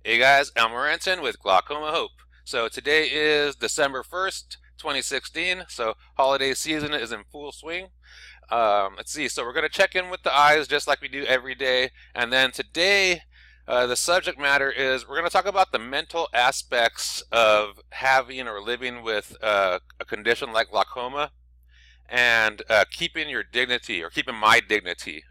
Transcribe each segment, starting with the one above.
Hey guys, Elmer Renton with Glaucoma Hope. So today is December 1st, 2016. So holiday season is in full swing. Let's see. So we're going to check in with the eyes just like we do every day. And then today, the subject matter is we're going to talk about the mental aspects of having or living with a condition like glaucoma and keeping your dignity or keeping my dignity,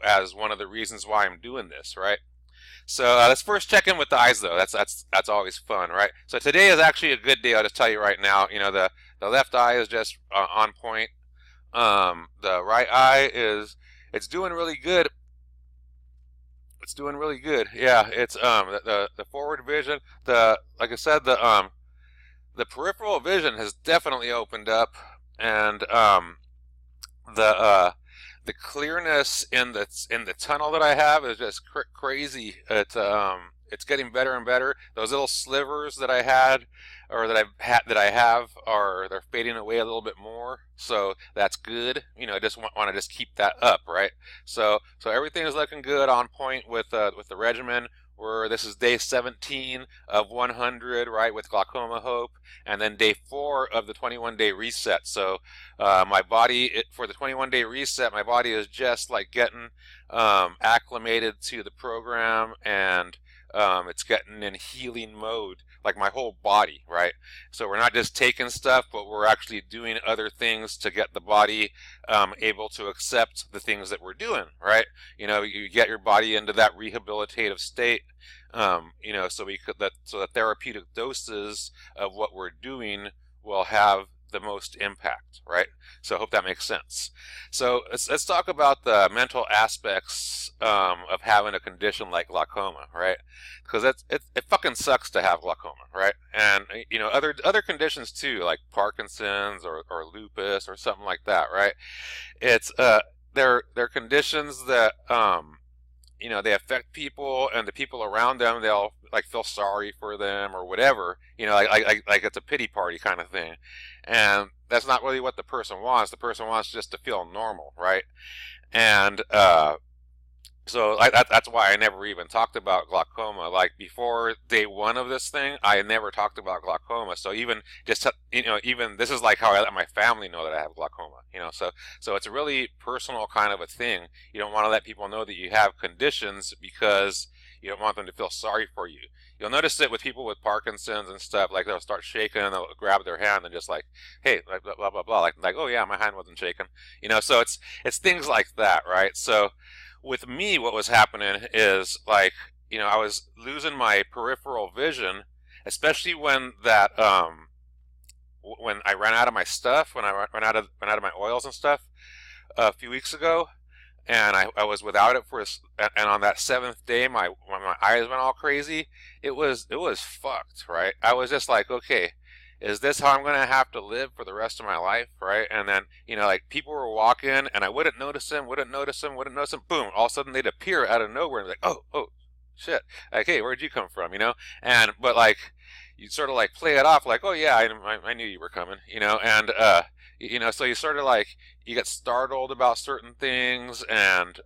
as one of the reasons why I'm doing this, right? So let's first check in with the eyes, though. That's always fun, right? So today is actually a good day. I'll just tell you right now. The left eye is just on point. The right eye it's doing really good. It's doing really good. Yeah, it's the forward vision. The like I said, the peripheral vision has definitely opened up, and the the clearness in the tunnel that I have is just crazy. It's getting better and better. Those little slivers that I had, or that I have, they're fading away a little bit more. So that's good. I just want to just keep that up, right? So everything is looking good, on point with the regimen. Where this is day 17 of 100, right, with Glaucoma Hope, and then day 4 of the 21-day reset. So my body, for the 21-day reset, my body is just like getting acclimated to the program, and it's getting in healing mode, like my whole body, right? So we're not just taking stuff, but we're actually doing other things to get the body able to accept the things that we're doing, right? You get your body into that rehabilitative state, so the therapeutic doses of what we're doing will have the most impact, right? So I hope that makes sense. So let's talk about the mental aspects of having a condition like glaucoma, right? Because it fucking sucks to have glaucoma, right? And other conditions too, like Parkinson's or lupus or something like that, right? It's they're conditions that they affect people, and the people around them, they'll like feel sorry for them or whatever, like it's a pity party kind of thing, and that's not really what the person wants. The person wants just to feel normal, right? And so that's why I never even talked about glaucoma. Like before day 1 of this thing, I never talked about glaucoma. So even just even this is like how I let my family know that I have glaucoma. So it's a really personal kind of a thing. You don't want to let people know that you have conditions because you don't want them to feel sorry for you. You'll notice it with people with Parkinson's and stuff. Like they'll start shaking and they'll grab their hand and just like, hey, like blah blah blah, like oh yeah, my hand wasn't shaking. So it's things like that, right? So with me, what was happening is like, I was losing my peripheral vision, especially when I ran out of my stuff, when I ran out of my oils and stuff a few weeks ago, and I was without it and on that 7th day, when my eyes went all crazy, it was fucked, right? I was just like, okay, is this how I'm going to have to live for the rest of my life, right? And then, like people were walking and I wouldn't notice them, boom, all of a sudden they'd appear out of nowhere and be like, oh, shit, like, hey, where'd you come from, but like, you sort of like play it off like, oh yeah, I knew you were coming, and, so you sort of like, you get startled about certain things, and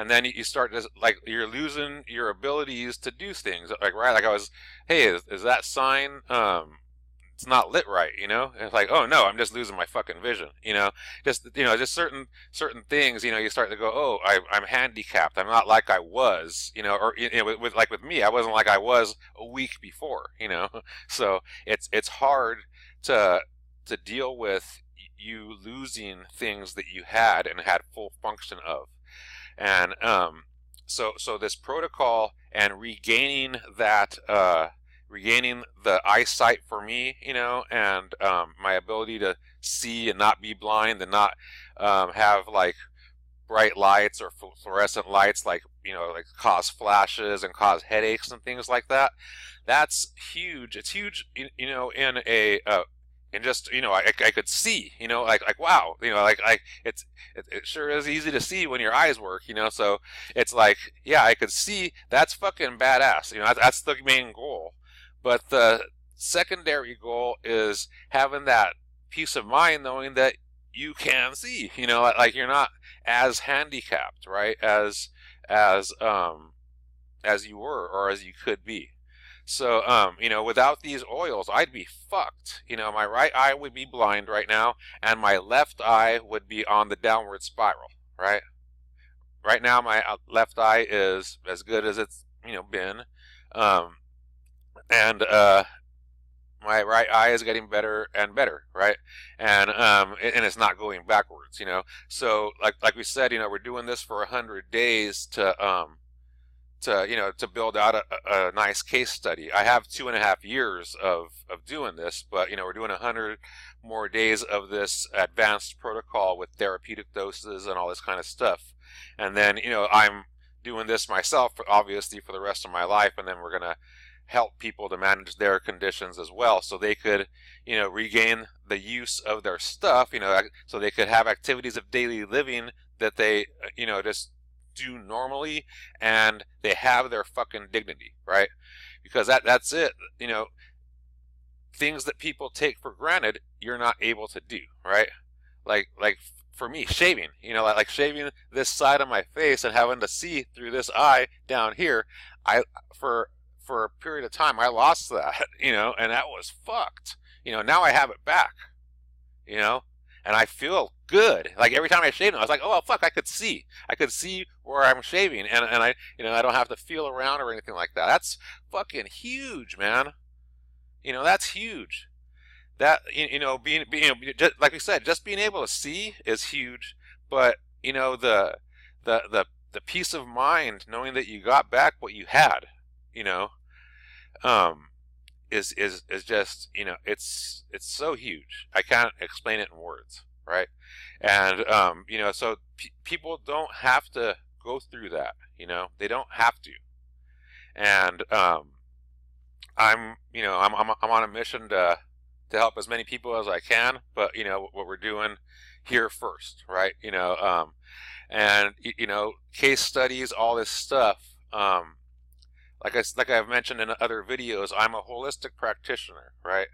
then you start to, like, you're losing your abilities to do things, like, right, like I was, hey, is that sign, it's not lit right, It's like, oh no, I'm just losing my fucking vision, just certain things, you start to go, oh, I'm handicapped. I'm not like I was, or with me, I wasn't like I was a week before, So it's hard to deal with you losing things that you had and had full function of, and so this protocol and regaining the eyesight for me, and my ability to see and not be blind and not have like bright lights or fluorescent lights, like like cause flashes and cause headaches and things like that. That's huge. It's huge, in a and just I could see, like wow, it sure is easy to see when your eyes work, so it's like, yeah, I could see. That's fucking badass, that's the main goal. But the secondary goal is having that peace of mind, knowing that you can see, like you're not as handicapped, right, as as you were or as you could be. So, you know, without these oils, I'd be fucked. You know, my right eye would be blind right now, and my left eye would be on the downward spiral, right? Right now, my left eye is as good as it's, you know, been. Um, and my right eye is getting better and better, right? And it's not going backwards, you know. So like we said, you know, we're doing this for 100 days to you know, to build out a nice case study. I have 2.5 years of doing this, but you know, we're doing 100 more days of this advanced protocol with therapeutic doses and all this kind of stuff. And then, you know, I'm doing this myself, obviously, for the rest of my life, and then we're gonna help people to manage their conditions as well, so they could, you know, regain the use of their stuff, you know, so they could have activities of daily living that they, you know, just do normally, and they have their fucking dignity, right? Because that's it, you know, things that people take for granted, you're not able to do, right? Like for me, shaving, you know, like shaving this side of my face and having to see through this eye down here, I for a period of time I lost that, you know, and that was fucked. You know, now I have it back, you know, and I feel good. Like every time I shave, I was like, oh well, fuck, I could see where I'm shaving, and I, you know, I don't have to feel around or anything like that. That's fucking huge, man. You know, that's huge. That, you know, being you know, just, like we said, just being able to see is huge, but you know, the peace of mind knowing that you got back what you had, you know, um, is just, you know, it's so huge. I can't explain it in words, right? And you know, so people don't have to go through that, you know, they don't have to. And I'm, you know, I'm on a mission to help as many people as I can, but you know what we're doing here first, right? You know, and you know, case studies, all this stuff. Like I've mentioned in other videos, I'm a holistic practitioner, right?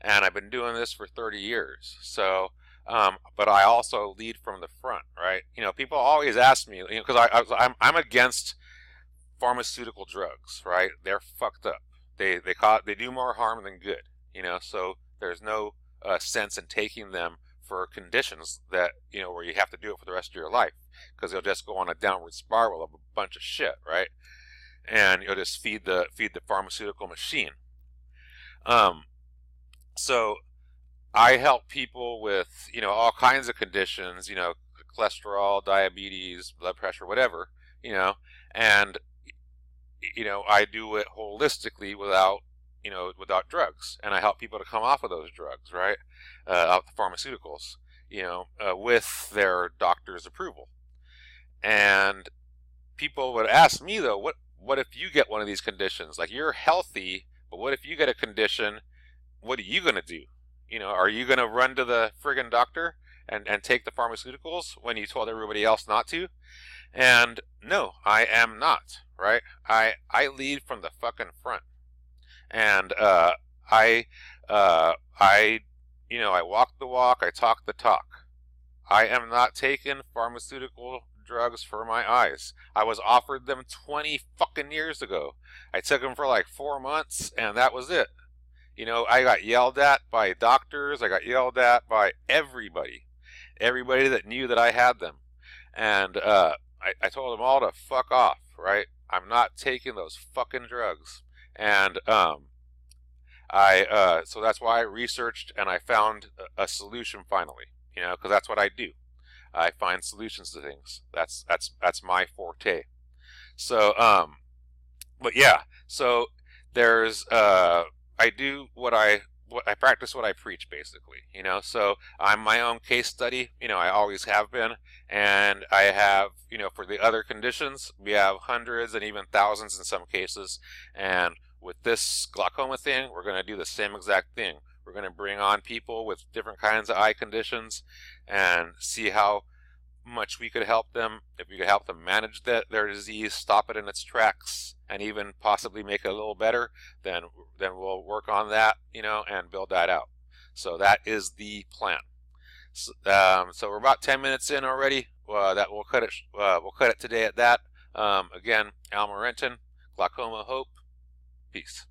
And I've been doing this for 30 years. So, but I also lead from the front, right? You know, people always ask me, you know, because I'm against pharmaceutical drugs, right? They're fucked up. They do more harm than good, you know. So there's no sense in taking them for conditions that, you know, where you have to do it for the rest of your life, because they'll just go on a downward spiral of a bunch of shit, right? And you'll just feed the pharmaceutical machine. So I help people with, you know, all kinds of conditions, you know, cholesterol, diabetes, blood pressure, whatever, you know, and you know, I do it holistically without, you know, without drugs, and I help people to come off of those drugs, right, off the pharmaceuticals, you know, with their doctor's approval. And people would ask me though, what if you get one of these conditions? Like, you're healthy, but what if you get a condition? What are you gonna do? You know, are you gonna run to the friggin' doctor and take the pharmaceuticals when you told everybody else not to? And no, I am not, right? I lead from the fucking front, and I you know, I walk the walk, I talk the talk. I am not taking pharmaceutical drugs for my eyes. I was offered them 20 fucking years ago. I took them for like 4 months, and that was it. You know, I got yelled at by doctors. I got yelled at by everybody that knew that I had them, and I told them all to fuck off, right? I'm not taking those fucking drugs. And so that's why I researched, and I found a solution finally, you know, because that's what I do. I find solutions to things. That's my forte. So but yeah, so there's I do what I practice what I preach, basically, you know. So I'm my own case study, you know, I always have been, and I have, you know, for the other conditions, we have hundreds and even thousands in some cases. And with this glaucoma thing, we're going to do the same exact thing. We're going to bring on people with different kinds of eye conditions and see how much we could help them, if we could help them manage their disease, stop it in its tracks, and even possibly make it a little better, then we'll work on that, you know, and build that out. So that is the plan. So we're about 10 minutes in already. That we'll cut it today at that. Again, Al Morenton, Glaucoma Hope. Peace.